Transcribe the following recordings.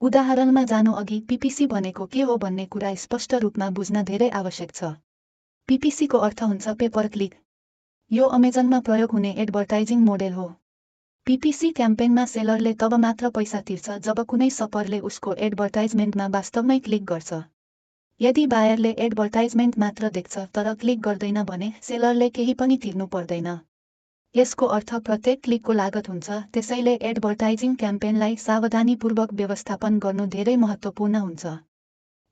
उदाहरणमा जानु अघि PPC भनेको के हो भन्ने कुरा स्पष्ट रूपमा बुझ्न धेरै आवश्यक छ। PPC को अर्थ हुन्छ पे पर क्लिक। यो अमेजनमा प्रयोग हुने एडभर्टाइजिङ मोडेल हो। PPC क्याम्पेनमा सेलरले तब मात्र पैसा तिर्छ जब कुनै सपरले उसको एडभर्टाइजमेन्टमा वास्तवमै क्लिक गर्छ। यदि बायरले एडभर्टाइजमेन्ट मात्र देख्छ तर क्लिक गर्दैन भने सेलरले केही पनि तिर्नु पर्दैन। यसको अर्थ प्रत्येक क्लिकको लागत हुन्छ, त्यसैले एडभर्टाइजिङ क्याम्पेनलाई सावधानीपूर्वक व्यवस्थापन गर्नु धेरै महत्त्वपूर्ण हुन्छ।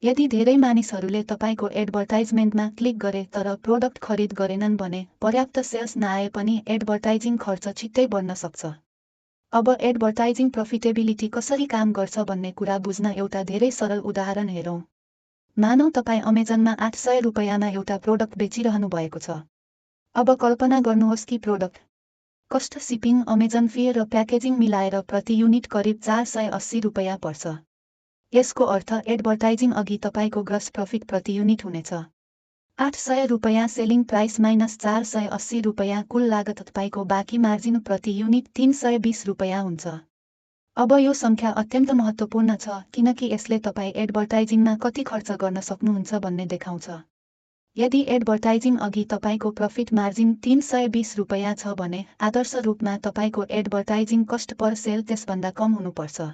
यदि धेरै मानिसहरूले तपाईको एडभर्टाइजमेन्टमा क्लिक गरे तर प्रोडक्ट खरिद गरेनन् भने पर्याप्त सेल्स नआए पनि एडभर्टाइजिङ खर्च छिट्टै बढ्न सक्छ। अब एडभर्टाइजिङ प्रफिटेबिलिटी कसरी काम गर्छ भन्ने कुरा बुझ्न एउटा धेरै सरल उदाहरण हेरौँ। मानौँ तपाईँ अमेजनमा 800 रुपैयाँमा एउटा प्रोडक्ट बेचिरहनु भएको छ। अब कल्पना गर्नुहोस् कि product cost, shipping, Amazon fee र प्याकेजिङ मिलाएर प्रति युनिट करिब 480 रुपैयाँ पर्छ। यसको अर्थ एडभर्टाइजिङ अघि तपाईको ग्रस प्रफिट प्रति युनिट हुनेछ 800 रुपैयाँ सेलिङ प्राइस माइनस 480 रुपैयाँ, कुल लागत तपाईको बाँकी मार्जिन प्रति युनिट 320 रुपैयाँ हुन्छ। अब यो सङ्ख्या अत्यन्त महत्त्वपूर्ण छ किनकि यसले तपाईँ एडभर्टाइजिङमा कति खर्च गर्न सक्नुहुन्छ भन्ने देखाउँछ। यदि एडभर्टाइजिङ अघि तपाईको प्रफिट मार्जिन 320 रुपैयाँ छ भने आदर्श रूपमा तपाईको एडभर्टाइजिङ कस्ट पर सेल त्यसभन्दा कम हुनुपर्छ।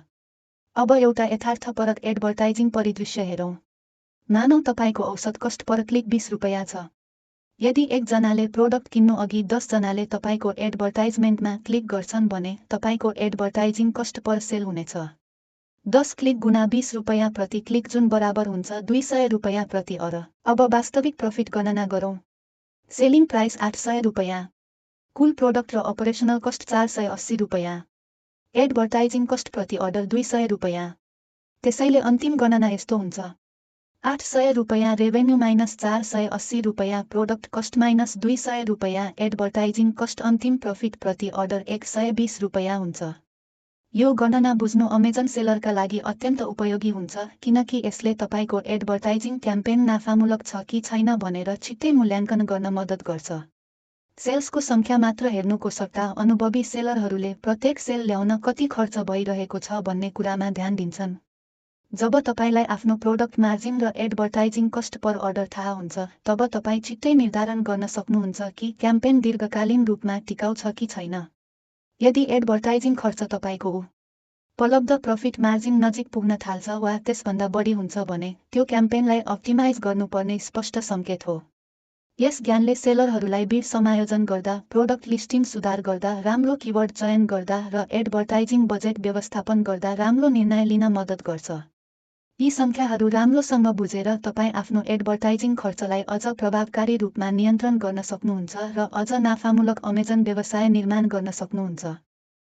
अब एउटा यथार्थपरक एडभर्टाइजिङ परिदृश्य हेरौँ। मानौँ तपाईको औसत कस्ट पर क्लिक 20 रुपैयाँ छ। यदि 1 जनाले प्रोडक्ट किन्नु अघि 10 जनाले तपाईको एडभर्टाइजमेन्टमा क्लिक गर्छन् भने तपाईको एडभर्टाइजिङ कस्ट पर सेल हुनेछ 10 क्लिक गुणा 20 रुपैयाँ प्रति क्लिक, जुन बराबर हुन्छ 200 रुपैयाँ प्रति अर। अब वास्तविक प्रफिट गणना गरौँ। सेलिङ प्राइस 800 रुपैयाँ, कुल प्रोडक्ट र अपरेसनल कस्ट 480 रुपैयाँ, एडभर्टाइजिङ कस्ट प्रति अर्डर 200 रुपैयाँ। त्यसैले अन्तिम गणना यस्तो हुन्छ 800 रुपैयाँ रेभेन्यू माइनस 480 रुपैयाँ प्रोडक्ट कस्ट माइनस 200 रुपैयाँ एडभर्टाइजिङ कस्ट, अन्तिम प्रफिट प्रति अर्डर 120 रुपैयाँ हुन्छ। यो गणना बुझ्नु अमेजन सेलरका लागि अत्यन्त उपयोगी हुन्छ किनकि यसले तपाईको एडभर्टाइजिङ क्याम्पेन नाफामूलक छ कि छैन भनेर छिट्टै मूल्याङ्कन गर्न मद्दत गर्छ। सेल्सको सङ्ख्या मात्र हेर्नुको सट्टा अनुभवी सेलरहरूले प्रत्येक सेल ल्याउन कति खर्च भइरहेको छ भन्ने कुरामा ध्यान दिन्छन्। जब तपाईलाई आफ्नो प्रोडक्ट मार्जिन र एडभर्टाइजिङ कस्ट पर अर्डर थाहा हुन्छ तब तपाईँ छिट्टै निर्धारण गर्न सक्नुहुन्छ कि क्याम्पेन दीर्घकालीन रूपमा टिकाउ छ कि छैन। यदि एडभर्टाइजिङ खर्च तपाईको उपलब्ध प्रफिट मार्जिन नजिक पुग्न थाल्छ वा त्यसभन्दा बढी हुन्छ भने त्यो क्याम्पेनलाई अप्टिमाइज गर्नुपर्ने स्पष्ट सङ्केत हो। यस ज्ञानले सेलरहरूलाई बिड समायोजन गर्दा, प्रोडक्ट लिस्टिङ सुधार गर्दा, राम्रो किवर्ड चयन गर्दा र एडभर्टाइजिङ बजेट व्यवस्थापन गर्दा राम्रो निर्णय लिन मद्दत गर्छ। यी सङ्ख्याहरू राम्रोसँग बुझेर तपाईँ आफ्नो एडभर्टाइजिङ खर्चलाई अझ प्रभावकारी रूपमा नियन्त्रण गर्न सक्नुहुन्छ र अझ नाफामूलक अमेजन व्यवसाय निर्माण गर्न सक्नुहुन्छ।